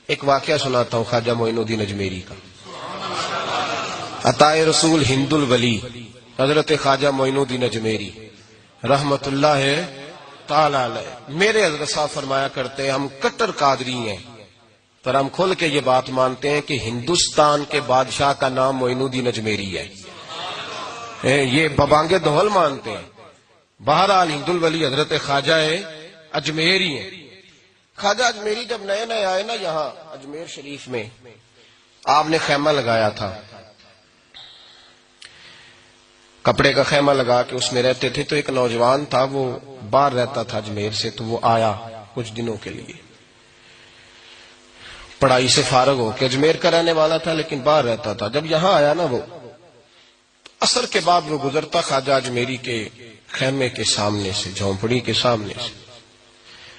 ایک واقعہ سناتا ہوں خواجہ معین الدین اجمیری کا. عطائے رسول ہند الولی حضرت خواجہ معین الدین اجمیری رحمت اللہ تعالی علیہ. میرے حضرت صاحب فرمایا کرتے ہیں ہم کٹر قادری ہیں، پر ہم کھل کے یہ بات مانتے ہیں کہ ہندوستان کے بادشاہ کا نام معین الدین اجمیری ہے. یہ ببانگے دہل مانتے ہیں. بہرحال ہند الولی حضرت خواجہ اجمیری ہیں. خواجہ اجمیری جب نئے نئے آئے نا یہاں اجمیر شریف میں، آپ نے خیمہ لگایا تھا، کپڑے کا خیمہ لگا کے اس میں رہتے تھے. تو ایک نوجوان تھا، وہ باہر رہتا تھا اجمیر سے، تو وہ آیا کچھ دنوں کے لیے. پڑھائی سے فارغ ہو کے اجمیر کا رہنے والا تھا لیکن باہر رہتا تھا. جب یہاں آیا نا وہ عصر کے بعد وہ گزرتا خواجہ اجمیری کے خیمے کے سامنے سے، جھونپڑی کے سامنے سے،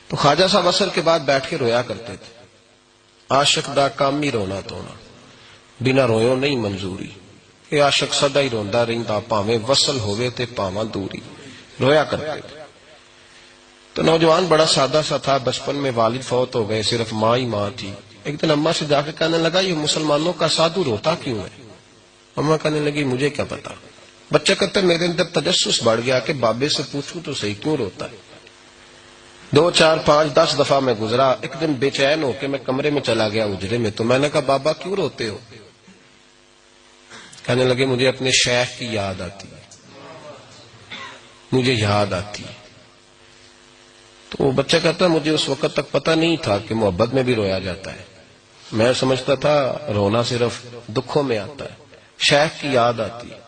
تو خواجہ صاحب عصر کے بعد بیٹھ کے رویا کرتے تھے. عاشق دا کام ہی رونا تونا، بنا رویو نہیں منظوری. یہ عاشق سدا ہی روندا رہندا، پاویں وصل ہوئے تے پاواں دوری. رویا کرتے تھے. تو نوجوان بڑا سادہ سا تھا، بچپن میں والد فوت ہو گئے، صرف ماں ہی ماں تھی. ایک دن اماں سے جا کے کہنے لگا یہ مسلمانوں کا سادھو روتا کیوں ہے؟ اماں کہنے لگی مجھے کیا پتا. بچہ کہتا میرے اندر تجسس بڑھ گیا کہ بابے سے پوچھوں تو صحیح کیوں روتا ہے. 2 4 5 10 دفعہ میں گزرا. ایک دن بے چین ہو کے میں کمرے میں چلا گیا اجرے میں. تو میں نے کہا بابا کیوں روتے ہو؟ کہنے لگے مجھے اپنے شیخ کی یاد آتی ہے، مجھے یاد آتی ہے. تو وہ بچہ کہتا مجھے اس وقت تک پتہ نہیں تھا کہ محبت میں بھی رویا جاتا ہے. میں سمجھتا تھا رونا صرف دکھوں میں آتا ہے. شیخ کی یاد آتی ہے.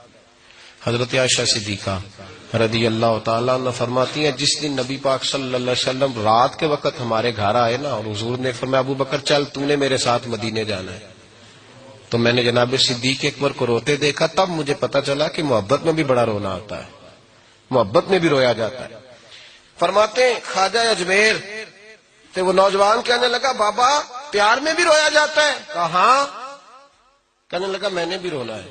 حضرت عائشہ صدیقہ رضی اللہ تعالیٰ عنہ فرماتی ہیں جس دن نبی پاک صلی اللہ علیہ وسلم رات کے وقت ہمارے گھر آئے نا، اور حضور نے فرمایا ابو بکر چل تو نے میرے ساتھ مدینے جانا ہے، تو میں نے جناب صدیق اکبر کو روتے دیکھا. تب مجھے پتا چلا کہ محبت میں بھی بڑا رونا آتا ہے، محبت میں بھی رویا جاتا ہے. فرماتے ہیں خواجہ اجمیر تو وہ نوجوان کہنے لگا بابا پیار میں بھی رویا جاتا ہے؟ کہا ہاں. کہنے لگا میں نے بھی رونا ہے.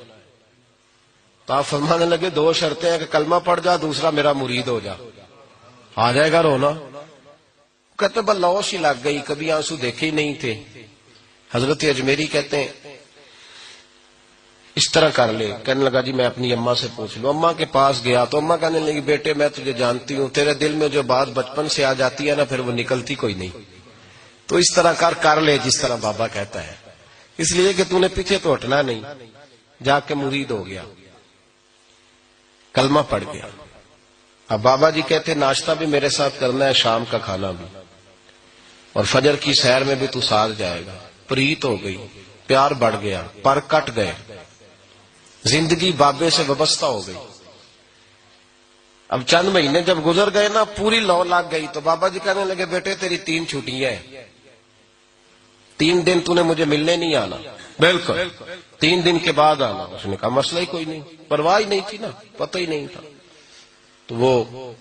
تو آپ فرمانے لگے 2 شرطیں ہیں کہ کلمہ پڑھ جا، دوسرا میرا مرید ہو جا، آ جائے گا رونا. کہتے بلوش ہی لگ گئی، کبھی آنسو دیکھے ہی نہیں تھے. حضرت اجمیری کہتے ہیں اس طرح کر لے. کہنے لگا جی میں اپنی اماں سے پوچھ لوں. اماں کے پاس گیا تو اماں کہنے لگی بیٹے میں تجھے جانتی ہوں، تیرے دل میں جو بات بچپن سے آ جاتی ہے نا پھر وہ نکلتی کوئی نہیں. تو اس طرح کر لے جس طرح بابا کہتا ہے، اس لیے کہ تو نے پیچھے تو ہٹنا نہیں. جا کے مرید ہو گیا، کلمہ پڑھ گیا. اب بابا جی کہتے ناشتہ بھی میرے ساتھ کرنا ہے، شام کا کھانا بھی، اور فجر کی سیر میں بھی تو ساتھ جائے گا. پریت ہو گئی، پیار بڑھ گیا، پر کٹ گئے، زندگی بابے سے وابستہ ہو گئی. اب چند مہینے جب گزر گئے نا پوری لو لگ گئی. تو بابا جی کہنے لگے بیٹے تیری 3 چھٹیاں ہیں، 3 دن تو نے مجھے ملنے نہیں آنا. بالکل 3 دن کے بعد آنا. اس نے کہا مسئلہ ہی کوئی نہیں، پرواہ ہی نہیں تھی نا، پتہ ہی نہیں تھا. تو وہ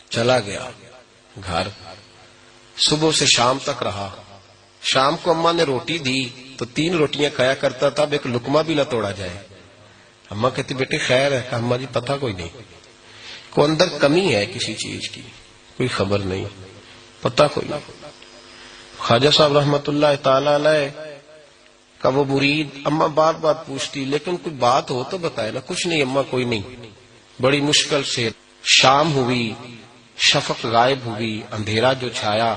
چلا گیا گھر. صبح سے شام تک رہا. شام کو اماں نے روٹی دی تو 3 روٹیاں کھایا کرتا تھا، اب ایک لقمہ بھی نہ توڑا جائے. اماں کہتی بیٹے خیر ہے؟ اماں جی پتہ کوئی نہیں، کو اندر کمی ہے کسی چیز کی، کوئی خبر نہیں، پتہ کوئی نہیں. خواجہ صاحب رحمت اللہ تعالی علیہ کا وہ مرید اماں بار بار پوچھتی لیکن کوئی بات ہو تو بتائے نا. کچھ نہیں اماں کوئی نہیں. بڑی مشکل سے شام ہوئی، شفق غائب ہوئی، اندھیرا جو چھایا،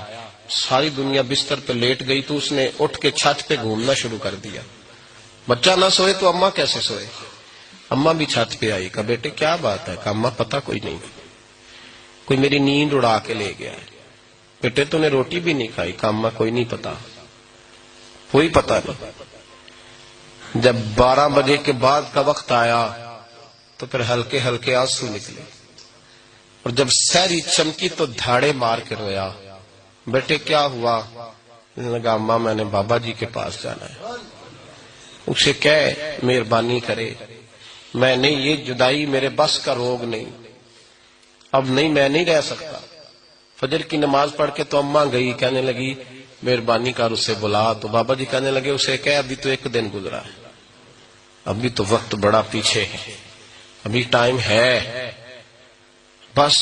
ساری دنیا بستر پہ لیٹ گئی. تو اس نے اٹھ کے چھت پہ گھومنا شروع کر دیا. بچہ نہ سوئے تو اماں کیسے سوئے؟ اماں بھی چھت پہ آئی. کہا بیٹے کیا بات ہے؟ کہا اماں پتہ کوئی نہیں، کوئی میری نیند اڑا کے لے گیا ہے. بیٹے تو نے روٹی بھی نہیں کھائی. کہا اماں کوئی نہیں پتا، کوئی پتہ نہیں. جب 12 بجے کے بعد کا وقت آیا تو پھر ہلکے ہلکے آنسو نکلے، اور جب سحری چمکی تو دھاڑے مار کے رویا. بیٹے کیا ہوا؟ لگا اماں میں نے بابا جی کے پاس جانا ہے، اسے کہے مہربانی کرے، میں نہیں، یہ جدائی میرے بس کا روگ نہیں، اب نہیں میں نہیں رہ سکتا. فجر کی نماز پڑھ کے تو اماں گئی، کہنے لگی مہربانی کر اسے بلا. تو بابا جی کہنے لگے اسے کہے ابھی تو 1 دن گزرا ہے، ابھی تو وقت بڑا پیچھے ہے، ابھی ٹائم ہے. بس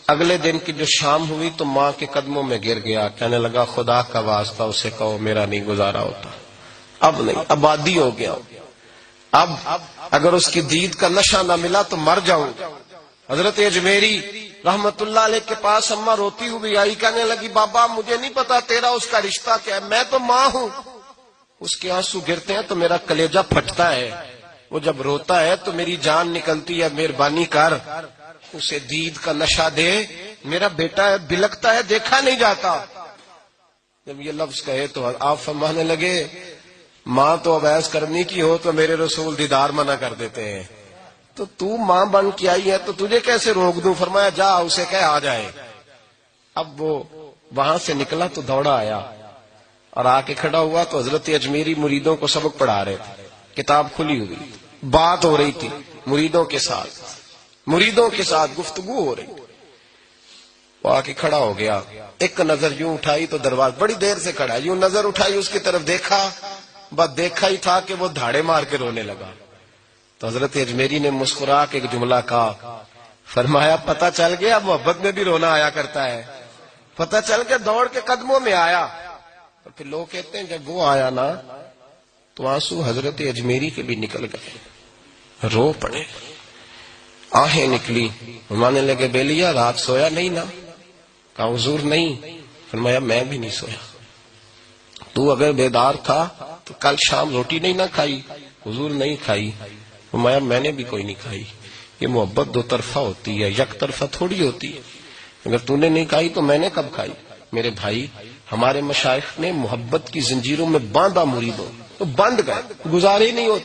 اگلے دن کی جو شام ہوئی تو ماں کے قدموں میں گر گیا، کہنے لگا خدا کا واسطہ اسے کہو میرا نہیں گزارا ہوتا، اب نہیں، آبادی ہو گیا، اب اگر اس کی دید کا نشہ نہ ملا تو مر جاؤں گا۔ حضرت اجمیری رحمت اللہ علیہ کے پاس اماں روتی ہوئی آئی، کہنے لگی بابا مجھے نہیں پتا تیرا اس کا رشتہ کیا ہے، میں تو ماں ہوں۔ اس کے آنسو گرتے ہیں تو میرا کلیجہ پھٹتا ہے، وہ جب روتا ہے تو میری جان نکلتی ہے، مہربانی کر اسے دید کا نشہ دے، میرا بیٹا ہے بلکتا ہے دیکھا نہیں جاتا۔ جب یہ لفظ کہے تو آپ فرمانے لگے ماں تو اب ایس کرنی کی ہو تو میرے رسول دیدار منع کر دیتے ہیں، تو ماں بن کے آئی ہے تو تجھے کیسے روک دوں؟ فرمایا جا اسے کہہ آ جائے۔ اب وہ وہاں سے نکلا تو دوڑا آیا اور آ کے کھڑا ہوا تو حضرت اجمیری مریدوں کو سبق پڑھا رہے تھے، کتاب کھلی ہوئی، بات ہو رہی تھی مریدوں کے ساتھ گفتگو ہو رہی۔ وہ آ کے کھڑا ہو گیا، ایک نظر یوں اٹھائی تو دروازہ، بڑی دیر سے کھڑا، یوں نظر اٹھائی اس کی طرف دیکھا، بس دیکھا ہی تھا کہ وہ دھاڑے مار کے رونے لگا۔ تو حضرت اجمیری نے مسکرا کے ایک جملہ کہا، فرمایا پتہ چل گیا محبت میں بھی رونا آیا کرتا ہے، پتہ چل کے دوڑ کے قدموں میں آیا۔ اور پھر لوگ کہتے ہیں جب وہ آیا نا تو آنسو حضرت اجمیری کے بھی نکل گئے، رو پڑے، آہیں نکلی، فرمانے لگے بیلیا رات سویا نہیں نا؟ کہا حضور نہیں۔ فرمایا میں بھی نہیں سویا، تو اگر بیدار تھا تو کل شام روٹی نہیں نہ کھائی؟ حضور نہیں کھائی۔ فرمایا میں نے بھی کوئی نہیں کھائی۔ یہ محبت دو طرفہ ہوتی ہے، یک طرفہ تھوڑی ہوتی ہے، اگر تو نے نہیں کھائی تو میں نے کب کھائی؟ میرے بھائی ہمارے مشائخ نے محبت کی زنجیروں میں باندھا مریدوں، تو بند گئے، گزارے نہیں ہوتے۔